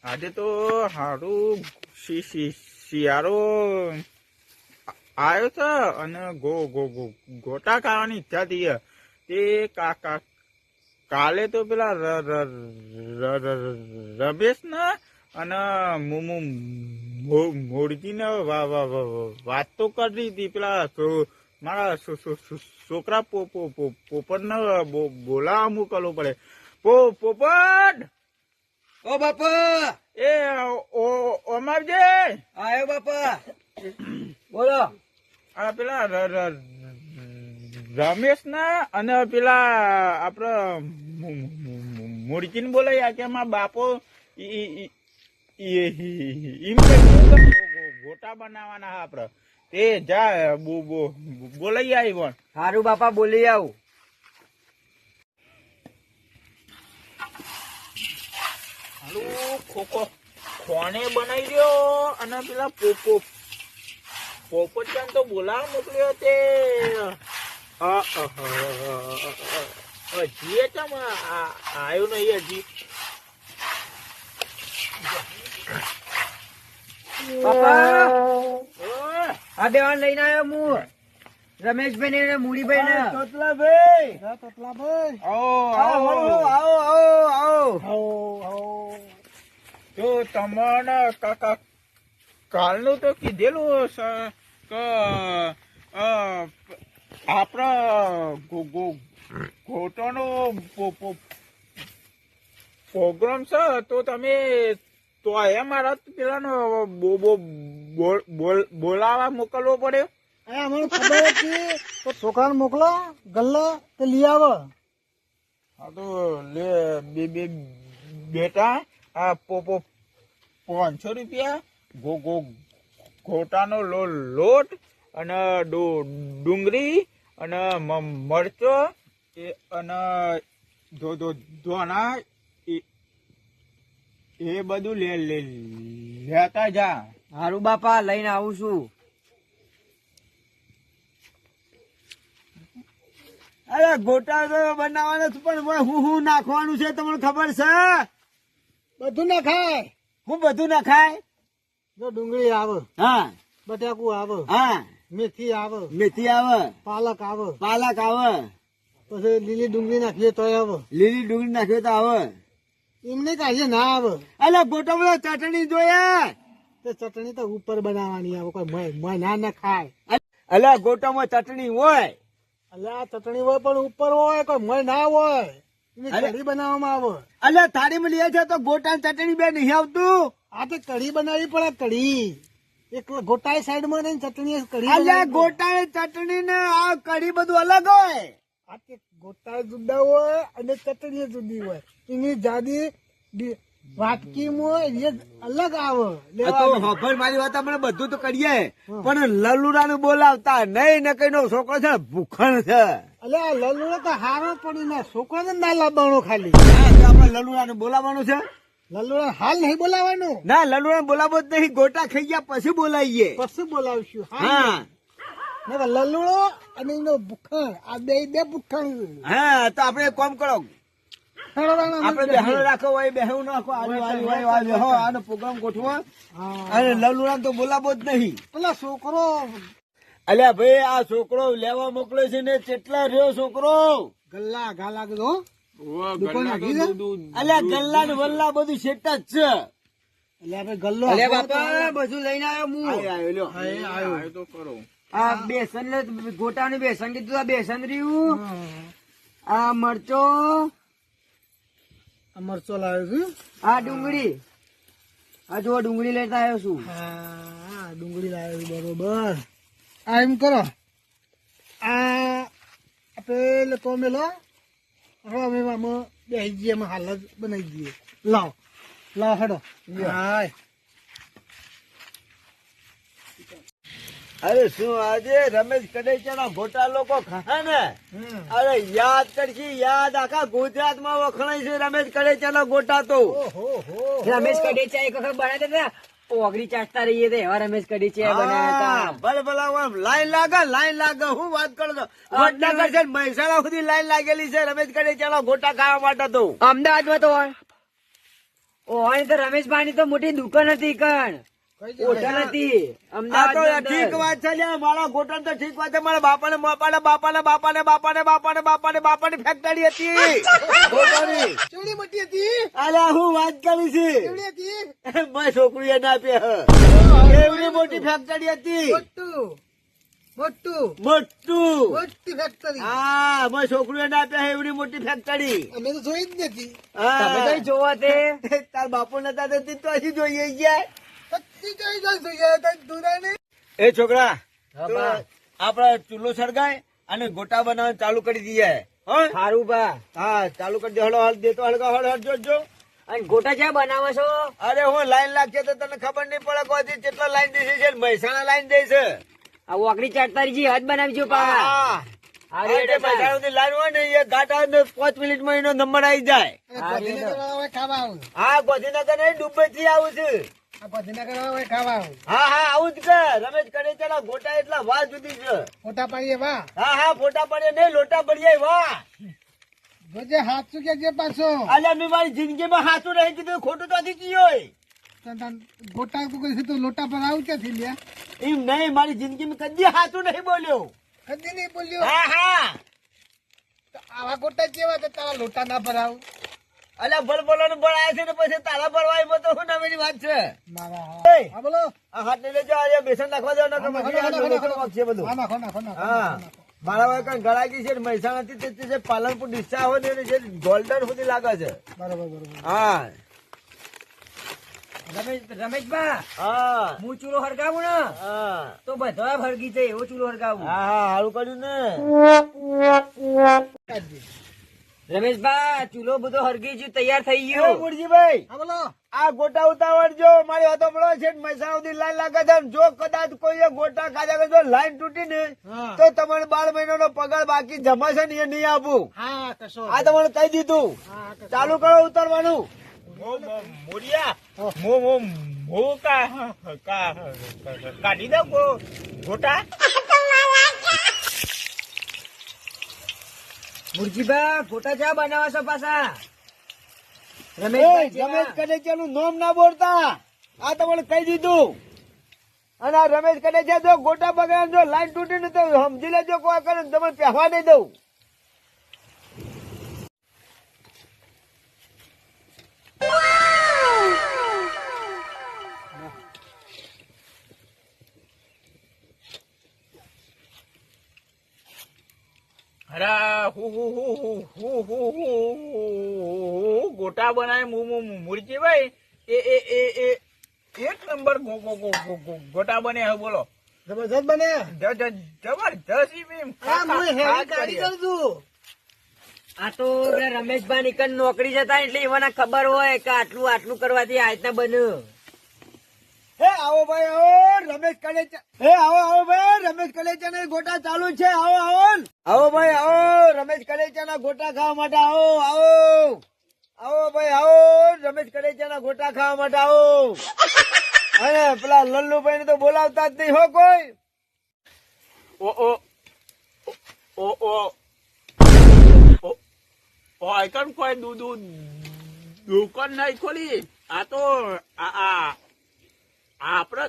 આજે તો હારું શિયાળો આવ્યો છે અને ગોટા ખાવાની ઈચ્છા થઈ તે કાલે તો પેલા રમેશ ને અને મોરજી ને વાત તો કરી હતી પેલા મારા છોકરા પોપટ ને બોલાવા મોકલવો પડે પોપટ ઓ બાપા એ ઓમારજે આયો બાપા બોલો. આ પેલા રમેશ ના અને પેલા આપડે મુરજીને બોલાય કે મારા બાપો એમ ગોટા બનાવવાના આપડે તે જા બોલાઈ આવી પણ સારું બાપા બોલી આવું. ખોખો ખોને બનાવી દ્યો અને પેલા પોપટ તો બોલાવા મોકલ્યો તે હજી ચમ આવ્યો નહીં હજી. બાપા ઓય, આ બેવાન લઈને આવ્યો હું રમેશભાઈ ને મૂડીભાઈ ને. તોતલાભાઈ આવો આવો આવો આવો. તો તમને કાકા કાલનું તો કીધેલું છે કે આપણા ગોટાનો પ્રોગ્રામ છે તો તમે તો એ મારા પેલાનો બોલાવા મોકલવો પડે. અમને ખબર હતી તો છોકરાને મોકલો ગલ્લા તે લઈ આવે. હા તો લે બેટા આ 500 રૂપિયા ગોટાનો લોટ અને ડુંગળી અને મરચો અને ધોના એ બધું લેતા જા. સારું બાપા લઈને આવું છું. અરે ગોટા તો બનાવવાના છે પણ હું નાખવાનું છે તમને ખબર છે? બધું ના ખાય. હું બધું ના ખાય. જો ડુંગળી આવે, હા બટાકું આવે, હા મેથી આવે, મેથી આવે, પાલક આવે, પાલક આવે, પછી લીલી ડુંગળી નાખીએ તો આવે, લીલી ડુંગળી નાખ્યો તો આવે. એમને કાઢીએ ના આવે. અલે ગોટા બધા ચટણી જોઈએ. તે ચટણી તો ઉપર બનાવવાની આવે, કોઈ મય ના ખાય. અલે ગોટામાં ચટણી હોય. એટલે આ ચટણી હોય પણ ઉપર હોય, કોઈ મય ના હોય. એની અરે. કઢી બનાવવામાં આવે. અલે થાળીમાં લઈએ છે તો ગોટા ચટણી બે નહીં આવતું. આ તો કઢી બનાવવી પડે. કઢી એક ગોટાઈ સાઈડ માં રહીને ચટણી કઢી અલે બનાવવી પડે. ગોટા ચટણી ને આ કઢી બધું અલગ હોય. આ તે ગોટા જુદા હોય અને ચટણી જુદી હોય. એની જાદી વાટકીમાં એ અલગ આવે. આ તો હફર મારી વાત આપણે બધું તો કરીએ પણ લલુડા નું બોલાવતા નહીં ને કઈ નો છોકરો છે ભૂખણ છે. એટલે આ લલુડો તો હારો પડી ના છોકરાને ના લાવવાનો ખાલી. આપડે લલુડા નું બોલાવવાનું છે. લલુડા હાલ નહીં બોલાવાનું. ના લલુડા બોલાવો જ નહીં. ગોટા ખાઈ ગયા પછી બોલાવીએ. પછી બોલાવશું. હા હા લલુડો અને એનો ભૂખણ આ બે ભૂખણ. હા તો આપડે કોમ કરો. આપડે બેહણો રાખો હોય બેહવું નાખો આનો પ્રોગ્રામ ગોઠવો અને લલુડા તો બોલાવો જ નહીં. પેલા છોકરો અલ્યા ભાઈ આ છોકરો લેવા મોકલે છે ને કેટલા રહ્યો છોકરો. ગલ્લા ઘા લાગજો. દુકાન નાખી દે. અલ્યા ગલ્લા ને વલ્લા બધું સેટ જ છે. એટલે આપણે ગલ્લો અલ્યા બાપા બધું લઈને આવ્યો હું. આવ્યો તો ખરો. આ બેસન ગોટા નું બેસન કીધું. આ બેસન રહ્યું. આ મરચો, મરચો લાવ્યો છું. આ ડુંગળી. આ જો ડુંગળી લેતા આવ્યો છું. હા ડુંગળી લાવ્યો છું. બરોબર. આ એમ કરો આ પેલો તો મેલો હવે અમે આમાં બેસી જઈએ. અમે હાલ જ બનાવી દઈએ. લાવ લાવ હેડો. હાય અરે શું આજે રમેશ કડેચાના ગોટા લોકો ખાય ને. અરે યાદ કરશી યાદ આખા ગુજરાત માં વખણાય છે રમેશ કડેચાના ગોટા તો. રમેશ કડેચા એક વખત બનાવ્યા હતા. ઓગળી ચાટતા રહીએ તો એવા રમેશ કડેચા બનાવ્યા હતા. ભલે ભલે લાઈન લાગે હું વાત કરો છો. વડનગર છે મહેસાણા સુધી લાઈન લાગેલી છે રમેશ કડેચાના ગોટા ખાવા માટે તો. અમદાવાદમાં તો ઓય તો રમેશભાઈ ની તો મોટી દુકાન હતી કણ હોટલ હતી અમદાવાદ ઠીક વાત છે લ્યા. મારા ગોટા તો ઠીક વાત છે. મારા બાપાને બાપાને બાપાને બાપાને બાપાને બાપાને બાપાને બાપાની ફેક્ટરી હતી ગોટાની. ચેવડી મોટી હતી અલ્યા હું વાત કરી છે ચેવડી હતી મેં છોકરીએ ના પે એવડી મોટી ફેક્ટરી હતી. મોટું મોટું મોટું મોટી ફેક્ટરી હા મેં છોકરીએ ના પે એવડી મોટી ફેક્ટરી. અમે તો જોઈ જ નથી તમે કઈ જોવા તે તાર બાપુ નતા દેતી તો હજી જોઈએ ગયા. સચ્ચી જોઈ જોઈએ કઈ દુરા નહીં. એ છોકરા આપડે ચૂલો સળગાય અને ગોટા બનાવવાનું ચાલુ કરી દઈએ. સારું બા. હા ચાલુ કરી દે. હળો હળ દેતો હળગા હળ હળ જોજો. અને ગોટા ક્યાં બનાવો છો? અરે હું લાઈન લાગશે તો તને ખબર નહીં પડે કોઈ કેટલા લાઈન દેશે છે. મહેસાણા લાઈન દે છે. આ ઓકડી ચાટતારી હદ બનાવજો પા. લાઈન હોય ને એ ગાટા 5 મિનિટમાં એનો નંબર આવી જાય. ગાંધીનગર ખાવા આવું હા ગાંધીનગર નહીં ડુબઈ થી આવું છું. ગાંધીનગર ખાવા આવું હા હા આવું જ કે રમેશ કરે ચાલો ગોટા એટલા વાહ જુદી છે. ફોટા પાડીએ વાહ હા હા ફોટા પડે નહીં લોટા પડીએ વાહ. જોજે હાથું કે જે પાછો અલ્યા મેં મારી જિંદગીમાં હાથું નહીં કીધું ખોટું તો નથી કીધું. ગોટા તું કઈ તું લોટા પર આવું ક્યાંથી લ્યા એમ નહીં મારી જિંદગીમાં કદી હાથું નહીં બોલ્યો. કદી નહીં બોલ્યો હા હા તો આવા ગોટા જેવા તો તારા લોટા ના પર આવું અલ્યા બળ બોલવાનું બળ આવ્યા છે ને પછી તારા ભરવા એમાં તો શું નામેની વાત છે. મારા એ, હા બોલો આ હાથ લઈ લેજો આજે બેસન નાખવા દો ને બધું. હા નાખો નાખો નાખો હા મારા ભાઈ કઈ ગળાગી છે મહેસાણા થી તે પાલનપુર ડિસ્ચા હોય ને જે ગોલ્ડન સુધી લાગે છે. બરોબર બરોબર હા રમેશભા હા હું ચૂલો હરગાવું ને હા તો બધા હરગી જાય એવો ચૂલો હરગાવું. હા હા સારું કર્યું ને. રમેશભા ચૂલો બધો હરગી ગયું તૈયાર થઈ એ ગયો. મુરજીભાઈ હા બોલો આ ગોટા ઉતાવળજો મારી હતો મળો છે મહેસાણા સુધી લાઈન લાગે છે ને જો કદાચ કોઈ ગોટા ખાધા કરે તો લાઈન તૂટી ને હા તો તમારે 12 મહિનાનો પગાર બાકી જમા છે ને એ નહીં આપું. હા કશો આ તમારે કહી દીધું. હા કશો ચાલુ કરો ઉતારવાનું. મોરિયા કાઢી દઉં ગોટા. મુરજીભા ગોટા ચા બનાવો છો પાછા? એ, રમેશભાઈ રમેશ કડેચિયાનું નામ ના બોલતા. આ તમારે કહી દીધું. અને આ રમેશ કડેચિયા જો ગોટા બગાડ જો લાઈન તૂટી ને તો સમજી લેજો કોઈ કરે ને તમે પહેવા નહીં દઉં. અરે ગોટા બનાવે મુરજી ભાઈ એ એક નંબર ગોટા બને હવે બોલો. જબરજસ્ત બને જબરજસ્ત એમ હા હું હેવી કારીગર છું આ તો પેલા રમેશભાઈ ની કન નોકરી જતા એટલે એવાને ખબર હોય કે આટલું આટલું કરવાથી આ રીતના બન્યું. હે આવો ભાઈ આવો રમેશ કલેચા. હે આવો આવો ભાઈ રમેશ કલેચા ના ગોટા ચાલુ છે. આવો આવો આવો ભાઈ આવો રમેશ કલેચા ના ગોટા ખાવા માટે આવો આવો આવો ભાઈ આવો રમેશ કલેચા ના ગોટા ખાવા માટે આવો. અને પેલા લલ્લુભાઈ ને તો બોલાવતા જ નહીં હો કોઈ. ઓ આઈકન કોઈ દુકાન નહીં ખોલી. આ તો આપડે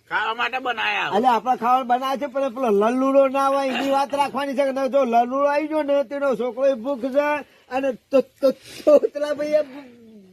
ખાવા માટે બનાયા. એટલે આપડા ખાવાનું બનાવે છે પણ પેલો લલ્લુડો ના હોય એની વાત રાખવાની છે કે જો લલ્લુડો આવી ગયો ને તેનો છોકરો ભૂખ છે અને તોતલા ભાઈ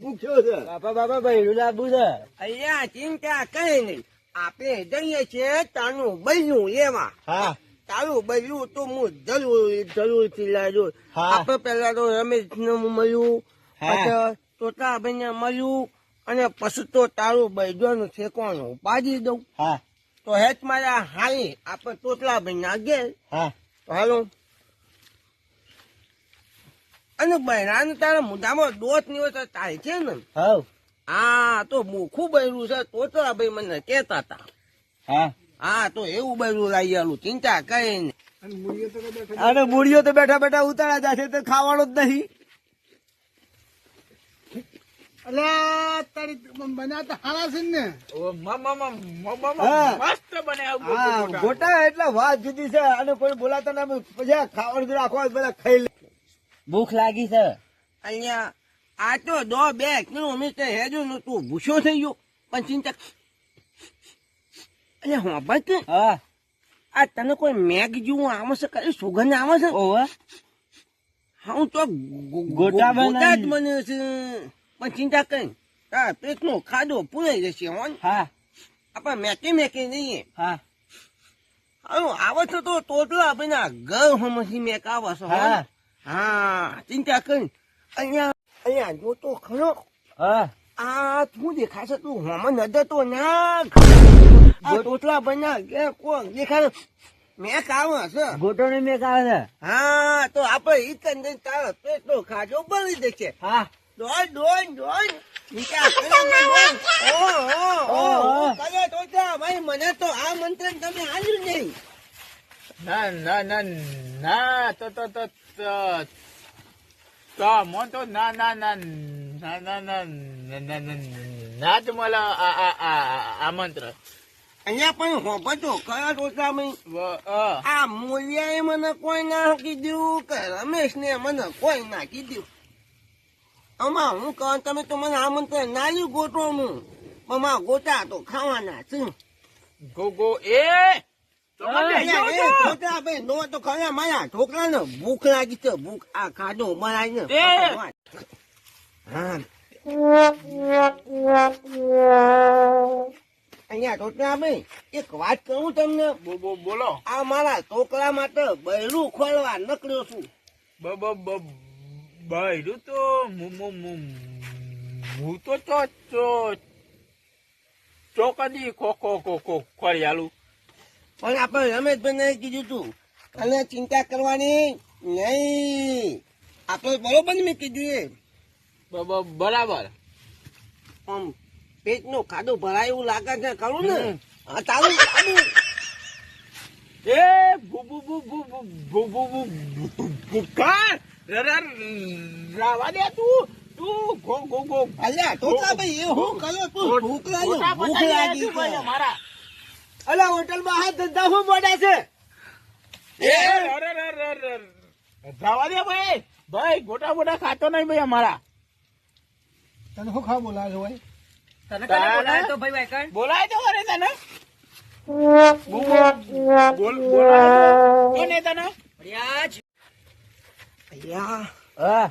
ભૂખ્યો છે. બાપા બાપા ભાઈ લાબુ છે. અહીંયા ચિંતા કઈ નહીં આપણે જઈએ છીએ તાનું બન્યું એમાં હા તારું બન્યું તો હું જરૂર થી લાવ્યો. હા. આપણે પેલા તો રમેશ ને મળ્યું હા. પછી તોતાભાઈ ને મળ્યું અને પછી તો તારું બૈજવાનું ઠેકવાનું પાડી દઉં હા તો હેચ મારા હાલી આપણે તોતલાભાઈ ના ઘેર હા તો હાલો અને બહેરાને તારા મુદ્દામાં દોત ની હોય તો થાય છે ને હા હા તો મોખું બૈરું છે તોતલાભાઈ મને કેતા હતા. હા હા તો એવું બધું લઈ આલું ચિંતા કઈ નહીં. અને મૂળીઓ તો બેઠા અને મૂળીઓ તો બેઠા બેઠા ઉતારા જશે તો ખાવાનું જ નહીં. અલ્યા તારી બનાવતા હારા છે ને હા. મસ્ત બને હા ગોટા એટલે વાત જુદી છે અને કોઈ બોલાતા ના પછી આ ખાવાનું જો રાખો બધા ખાઈ લે. ભૂખ લાગી છે. અહીંયા આ તો 2 કિલોમીટર હેડ્યું ને તું ભૂસો થઈ ગયો પણ ચિંતા અરે હા ભાઈ કે હા આ તને કોઈ મેગ જેવું આમ છે કઈ સુગંધ આવે છે ઓવે હું તો ગોટા ગોટા જ મને છે પણ ચિંતા કઈ તારા પેટનો ખાડો પૂરાઈ જશે હોન હા આપણે મેકે નહીં હા હવે આવે છે તો તોતલા આપણે ઘર હમથી મેક આવે છે હોન હા હા ચિંતા કઈ અહીંયા જો તો ખરો હા આ શું દેખાય છે તું હોમાં નજર તો નાખ આ તોતલા બન્યા કે કોણ દેખાય મેક આવે છે ગોટો ને મેક આવે છે હા તો આપણે ઈ કંદે તારા પેટનો ખાડો ભરી દેશે હા ડોન નીચા કરે ને ડોન ઓ કયો તોતલા ભાઈ મને તો આ મંત્ર તમે આલ્યું નહીં ના ના ના ના તો મન તો ના ના ના ના ના ના ના ના ના જ મળે આ મંત્ર અહીંયા પણ હોપતો કયા તોતલા ભાઈ આ મૂલ્યાએ મને કોઈ ના કીધું કે રમેશ ને મને કોઈ ના કીધું આમાં હું કહું તમે તો મને આમંત્રણ ના લ્યું ગોટો હું પણ ગોટા તો ખાવાના છે ગો એ ગોટા ભાઈ નો તો ખરા મારા છોકરાને ભૂખ લાગી છે ભૂખ આ ખાધો બનાવીને હા અહીંયા છોકરા ભાઈ એક વાત કહું તમને બોલો આ મારા છોકરા માટે બૈરું ખોલવા નકળ્યો છું બૈરું તો હું તો ચોકડી ખોરિયાલું પણ આપણે રમેશભાઈ કીધું તું અને ચિંતા કરવાની નહીં આપણે બરોબર મેં કીધું એ બરાબર આમ પેટનો ખાડો ભરાય એવું લાગે છે ખરું ને હા ચાલુ ચાલુ એ રાવા દે તું ગો અલ્યા તોતા ભાઈ એ હું કર્યો તું ભૂખ લાગી છે. મારા અલા હોટલમાં હાથ ધંધા શું મોડા છે જવા દે ભાઈ ગોટા બોટા ખાતો નહીં ભાઈ અમારા તને શું ખાવા બોલાવે છે ભાઈ તને કને બોલાય તો ભાઈ વાયકણ બોલાય તો અરે તને બોલાય કોને તને રિયાજ અલ્યા હા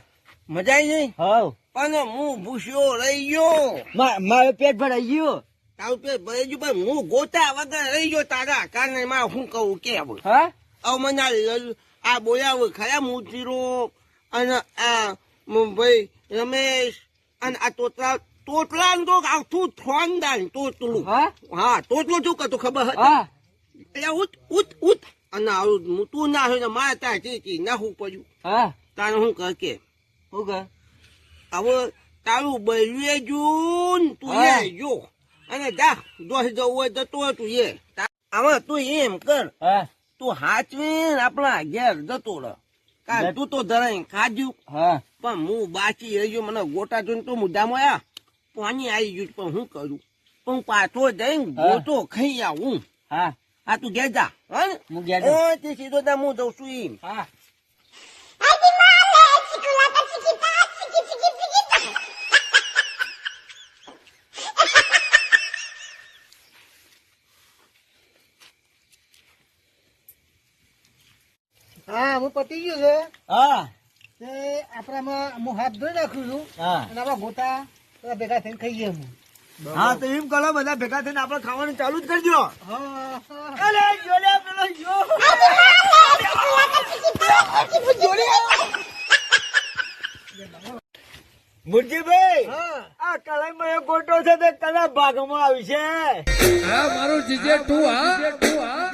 મજા આવી ગઈ હાવ પણ હું ભૂસ્યો રહી ગયો મારું પેટ ભરાઈ ગયું તારું પેટ ભરાઈ ગયું પણ હું ગોતા વગર રહી ગયો તારા કારણે માં હું કહું કે હવે હા મને આ બોલાવ ખરા મૂતીરો અને આ ભાઈ રમેશ અને આ તોતલા તો આખું થોંદાન તોતલું હા હા તોતલું શું કરતું ખબર હતી હા એટલે ઉત અને આવું તું ના હોય ને મારે ત્યાં ચીચી નાખવું પડ્યું હા તારે શું કર કે શું કર હવે તારું બૈલુએ જૂન તું હા. એ જો અને જા દોસ જવું હોય તો તું એ આમાં તું એમ કર હા તું હાચવીને આપણા ઘેર જતો રહ કારણ તું તો ધરાઈ ખાજ્યું હા પણ હું બાકી રહી ગયો મને ગોટા જોઈને તો મુદ્દામાં આયા પાણી આવી ગયું પણ હું કરું પણ પાછો જઈને ગોટો ખાઈ આવું હા આ તું ઘેર જા હા હું ગયા જાઉં. ઓ તે સીધો તા હું જઉં છું એમ હા હા હું પતી ગયું છે હા તે આપણામાં હું હાથ ધોઈ નાખું છું હા અને આપણા ગોટા બધા ભેગા થઈને ખાઈએ હું હા તો એમ કરો બધા ભેગા થઈને આપણે ખાવાનું ચાલુ જ કરજો હા અરે જોડે પેલો જો મુરજીભાઈ હા આ કલાઈમાં એક ગોટો છે તે કયા ભાગમાં આવી છે હા મારું જીજે તું હા